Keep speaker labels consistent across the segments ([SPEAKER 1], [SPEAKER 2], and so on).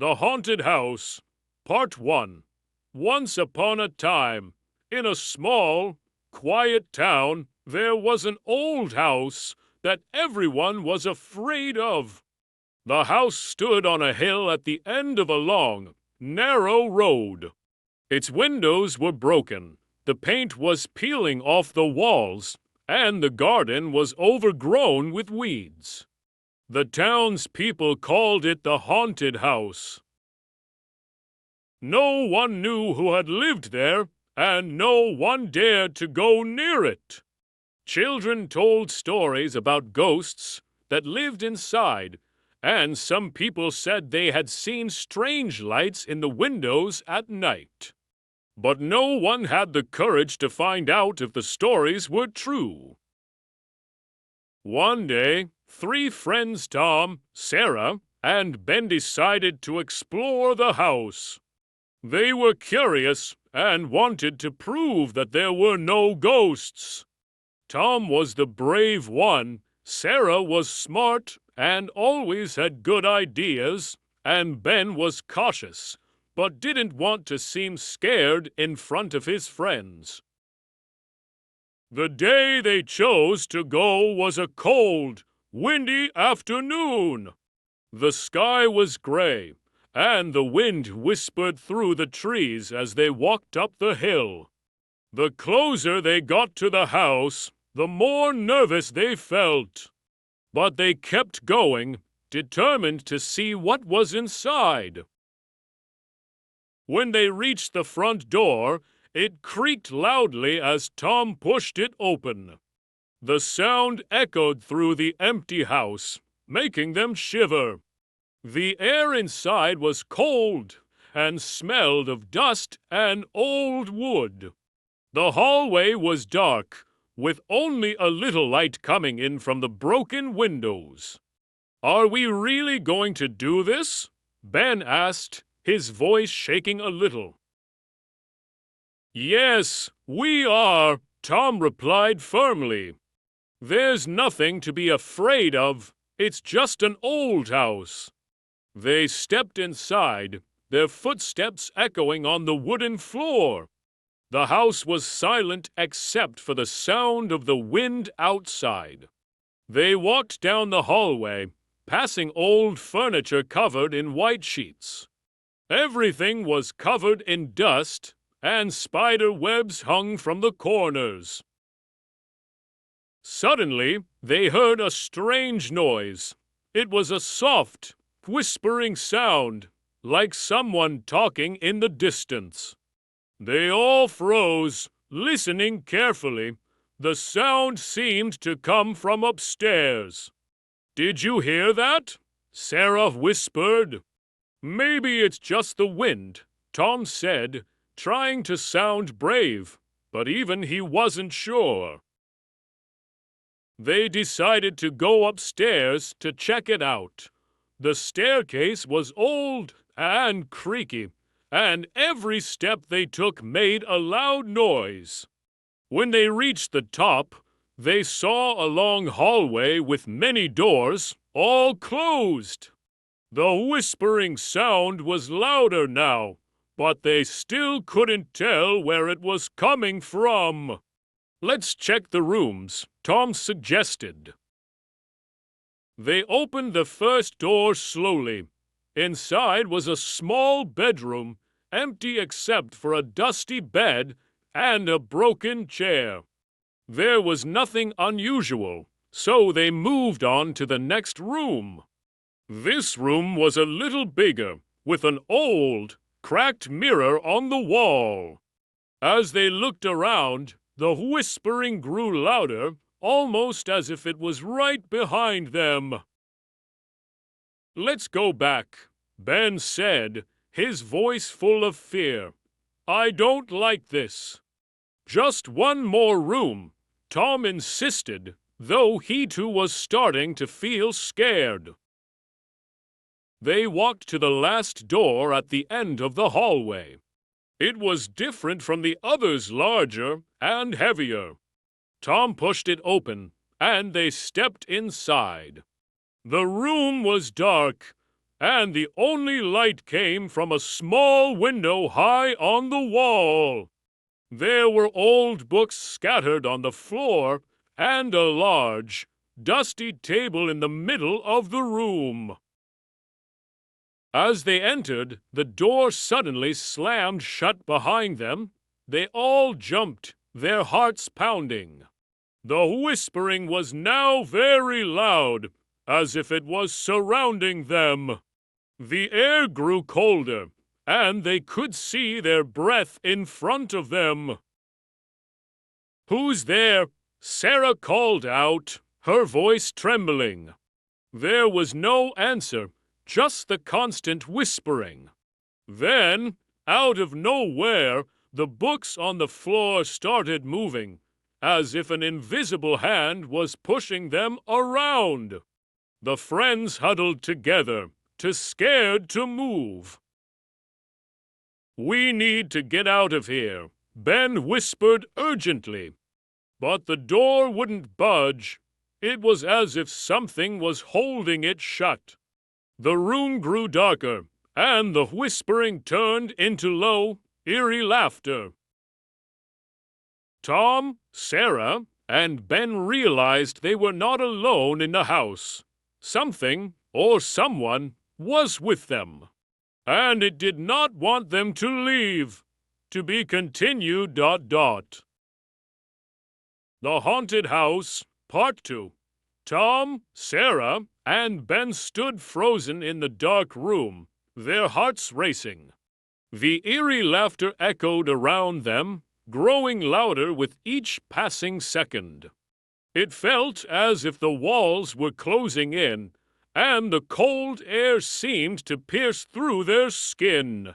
[SPEAKER 1] The Haunted House, Part 1. Once upon a time, in a small, quiet town, there was an old house that everyone was afraid of. The house stood on a hill at the end of a long, narrow road. Its windows were broken, the paint was peeling off the walls, and the garden was overgrown with weeds. The townspeople called it the Haunted House. No one knew who had lived there, and no one dared to go near it. Children told stories about ghosts that lived inside, and some people said they had seen strange lights in the windows at night. But no one had the courage to find out if the stories were true. One day, 3 friends, Tom, Sarah, and Ben, decided to explore the house. They were curious and wanted to prove that there were no ghosts. Tom was the brave one, Sarah was smart and always had good ideas, and Ben was cautious, but didn't want to seem scared in front of his friends. The day they chose to go was a cold, windy afternoon. The sky was gray, and the wind whispered through the trees as they walked up the hill. The closer they got to the house, the more nervous they felt. But they kept going, determined to see what was inside. When they reached the front door, it creaked loudly as Tom pushed it open. The sound echoed through the empty house, making them shiver. The air inside was cold and smelled of dust and old wood. The hallway was dark, with only a little light coming in from the broken windows. "Are we really going to do this?" Ben asked, his voice shaking a little. "Yes, we are," Tom replied firmly. "There's nothing to be afraid of. It's just an old house." They stepped inside, their footsteps echoing on the wooden floor. The house was silent except for the sound of the wind outside. They walked down the hallway, passing old furniture covered in white sheets. Everything was covered in dust, and spider webs hung from the corners. Suddenly, they heard a strange noise. It was a soft, whispering sound, like someone talking in the distance. They all froze, listening carefully. The sound seemed to come from upstairs. "Did you hear that?" Sarah whispered. "Maybe it's just the wind," Tom said, trying to sound brave, but even he wasn't sure. They decided to go upstairs to check it out. The staircase was old and creaky, and every step they took made a loud noise. When they reached the top, they saw a long hallway with many doors, all closed. The whispering sound was louder now, but they still couldn't tell where it was coming from. "Let's check the rooms," Tom suggested. They opened the first door slowly. Inside was a small bedroom, empty except for a dusty bed and a broken chair. There was nothing unusual, so they moved on to the next room. This room was a little bigger, with an old, cracked mirror on the wall. As they looked around, the whispering grew louder, almost as if it was right behind them. "Let's go back," Ben said, his voice full of fear. "I don't like this." "Just one more room," Tom insisted, though he too was starting to feel scared. They walked to the last door at the end of the hallway. It was different from the others, larger and heavier. Tom pushed it open, and they stepped inside. The room was dark, and the only light came from a small window high on the wall. There were old books scattered on the floor and a large, dusty table in the middle of the room. As they entered, the door suddenly slammed shut behind them. They all jumped, their hearts pounding. The whispering was now very loud, as if it was surrounding them. The air grew colder, and they could see their breath in front of them. "Who's there?" Sarah called out, her voice trembling. There was no answer, just the constant whispering. Then, out of nowhere, the books on the floor started moving, as if an invisible hand was pushing them around. The friends huddled together, too scared to move. "We need to get out of here," Ben whispered urgently. But the door wouldn't budge. It was as if something was holding it shut. The room grew darker, and the whispering turned into low, eerie laughter. Tom, Sarah, and Ben realized they were not alone in the house. Something, or someone, was with them. And it did not want them to leave. To be continued. The Haunted House, Part 2. Tom, Sarah, and Ben stood frozen in the dark room, their hearts racing. The eerie laughter echoed around them, growing louder with each passing second. It felt as if the walls were closing in, and the cold air seemed to pierce through their skin.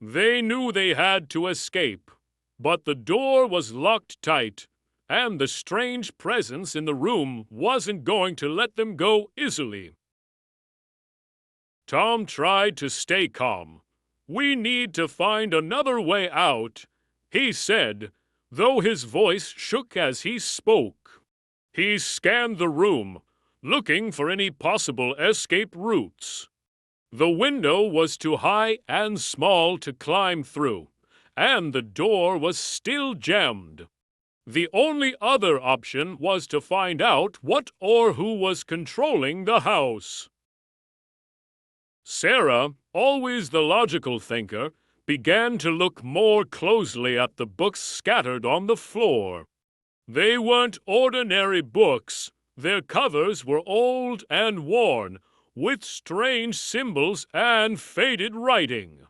[SPEAKER 1] They knew they had to escape, but the door was locked tight, and the strange presence in the room wasn't going to let them go easily. Tom tried to stay calm. "We need to find another way out," he said, though his voice shook as he spoke. He scanned the room, looking for any possible escape routes. The window was too high and small to climb through, and the door was still jammed. The only other option was to find out what or who was controlling the house. Sarah, always the logical thinker, began to look more closely at the books scattered on the floor. They weren't ordinary books. Their covers were old and worn, with strange symbols and faded writing.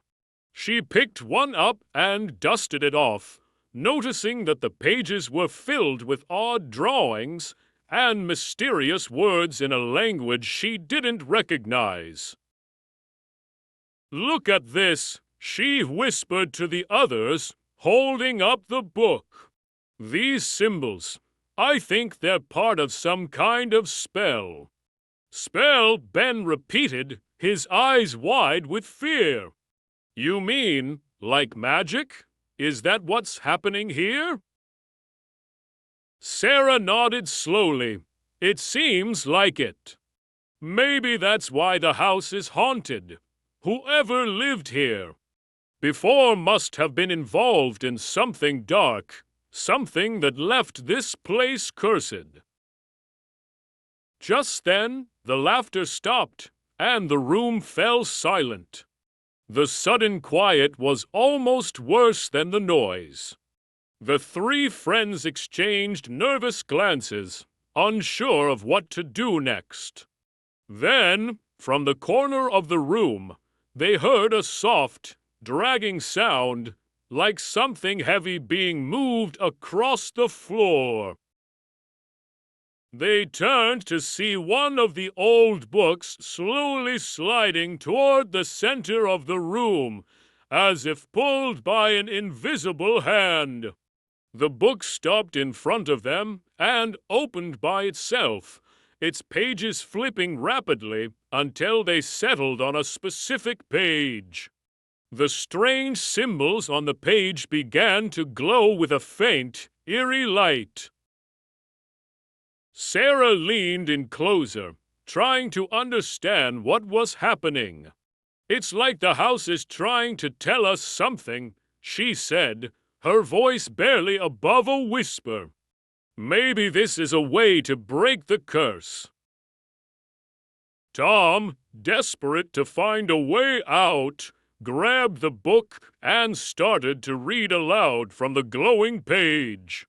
[SPEAKER 1] She picked one up and dusted it off, noticing that the pages were filled with odd drawings and mysterious words in a language she didn't recognize. "Look at this," she whispered to the others, holding up the book. "These symbols, I think they're part of some kind of spell." "Spell?" Ben repeated, his eyes wide with fear. "You mean, like magic? Is that what's happening here?" Sarah nodded slowly. "It seems like it. Maybe that's why the house is haunted. Whoever lived here before must have been involved in something dark, something that left this place cursed." Just then, the laughter stopped, and the room fell silent. The sudden quiet was almost worse than the noise. The three friends exchanged nervous glances, unsure of what to do next. Then, from the corner of the room, they heard a soft, dragging sound, like something heavy being moved across the floor. They turned to see one of the old books slowly sliding toward the center of the room, as if pulled by an invisible hand. The book stopped in front of them and opened by itself, its pages flipping rapidly until they settled on a specific page. The strange symbols on the page began to glow with a faint, eerie light. Sarah leaned in closer, trying to understand what was happening. "It's like the house is trying to tell us something," she said, her voice barely above a whisper. "Maybe this is a way to break the curse." Tom, desperate to find a way out, grabbed the book and started to read aloud from the glowing page.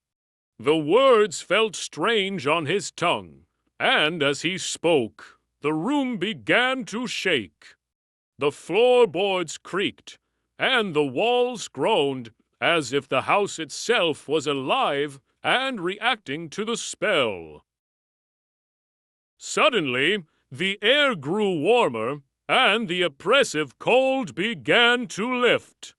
[SPEAKER 1] The words felt strange on his tongue, and as he spoke, the room began to shake. The floorboards creaked, and the walls groaned, as if the house itself was alive and reacting to the spell. Suddenly, the air grew warmer, and the oppressive cold began to lift.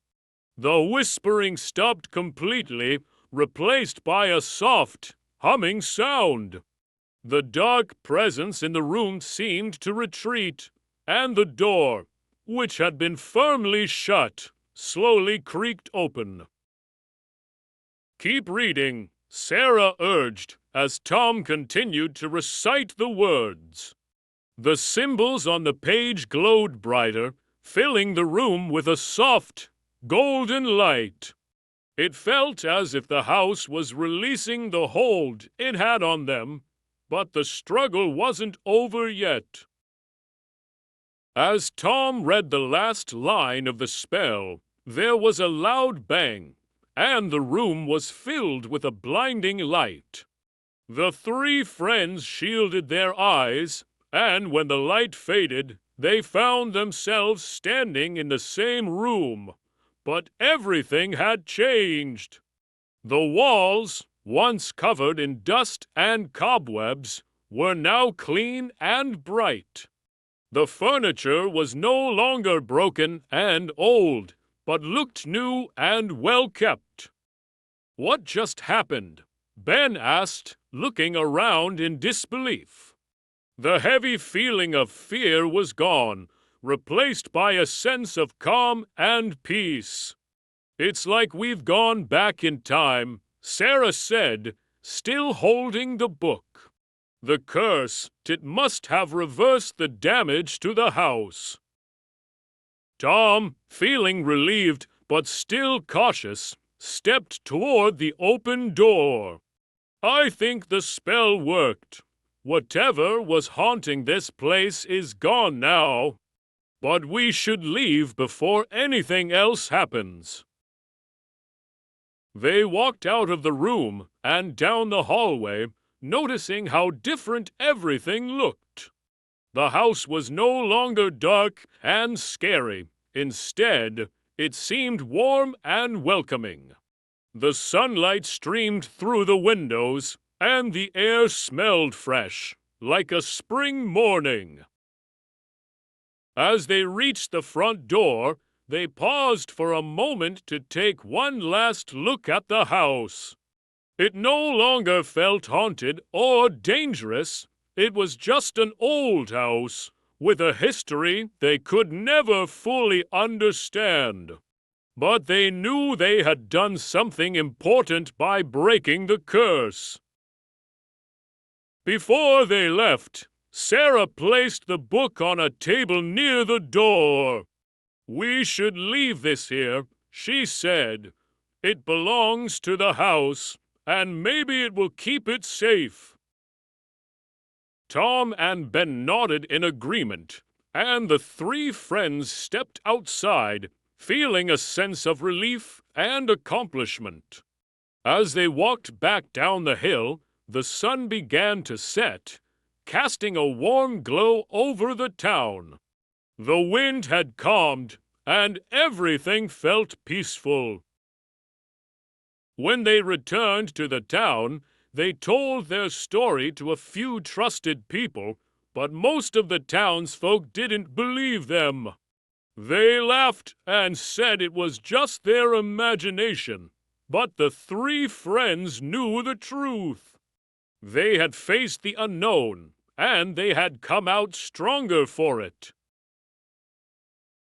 [SPEAKER 1] The whispering stopped completely, replaced by a soft, humming sound. The dark presence in the room seemed to retreat, and the door, which had been firmly shut, slowly creaked open. "Keep reading," Sarah urged, as Tom continued to recite the words. The symbols on the page glowed brighter, filling the room with a soft, golden light. It felt as if the house was releasing the hold it had on them, but the struggle wasn't over yet. As Tom read the last line of the spell, there was a loud bang, and the room was filled with a blinding light. The three friends shielded their eyes, and when the light faded, they found themselves standing in the same room. But everything had changed. The walls, once covered in dust and cobwebs, were now clean and bright. The furniture was no longer broken and old, but looked new and well kept. "What just happened?" Ben asked, looking around in disbelief. The heavy feeling of fear was gone, replaced by a sense of calm and peace. "It's like we've gone back in time," Sarah said, still holding the book. "The curse, it must have reversed the damage to the house." Tom, feeling relieved but still cautious, stepped toward the open door. "I think the spell worked. Whatever was haunting this place is gone now. But we should leave before anything else happens." They walked out of the room and down the hallway, noticing how different everything looked. The house was no longer dark and scary. Instead, it seemed warm and welcoming. The sunlight streamed through the windows, and the air smelled fresh, like a spring morning. As they reached the front door, they paused for a moment to take one last look at the house. It no longer felt haunted or dangerous. It was just an old house, with a history they could never fully understand. But they knew they had done something important by breaking the curse. Before they left, Sarah placed the book on a table near the door. "We should leave this here," she said. "It belongs to the house, and maybe it will keep it safe." Tom and Ben nodded in agreement, and the three friends stepped outside, feeling a sense of relief and accomplishment. As they walked back down the hill, the sun began to set, casting a warm glow over the town. The wind had calmed, and everything felt peaceful. When they returned to the town, they told their story to a few trusted people, but most of the townsfolk didn't believe them. They laughed and said it was just their imagination, but the three friends knew the truth. They had faced the unknown, and they had come out stronger for it.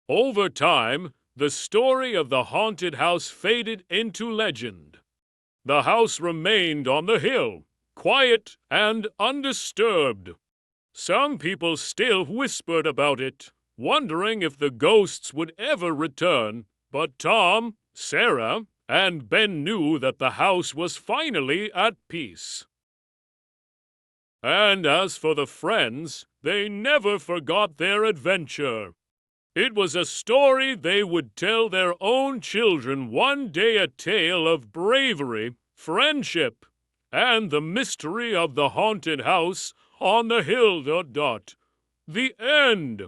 [SPEAKER 1] Over time, the story of the haunted house faded into legend. The house remained on the hill, quiet and undisturbed. Some people still whispered about it, wondering if the ghosts would ever return. But Tom, Sarah, and Ben knew that the house was finally at peace. And as for the friends, they never forgot their adventure. It was a story they would tell their own children one day, a tale of bravery, friendship, and the mystery of the haunted house on the hill. The end.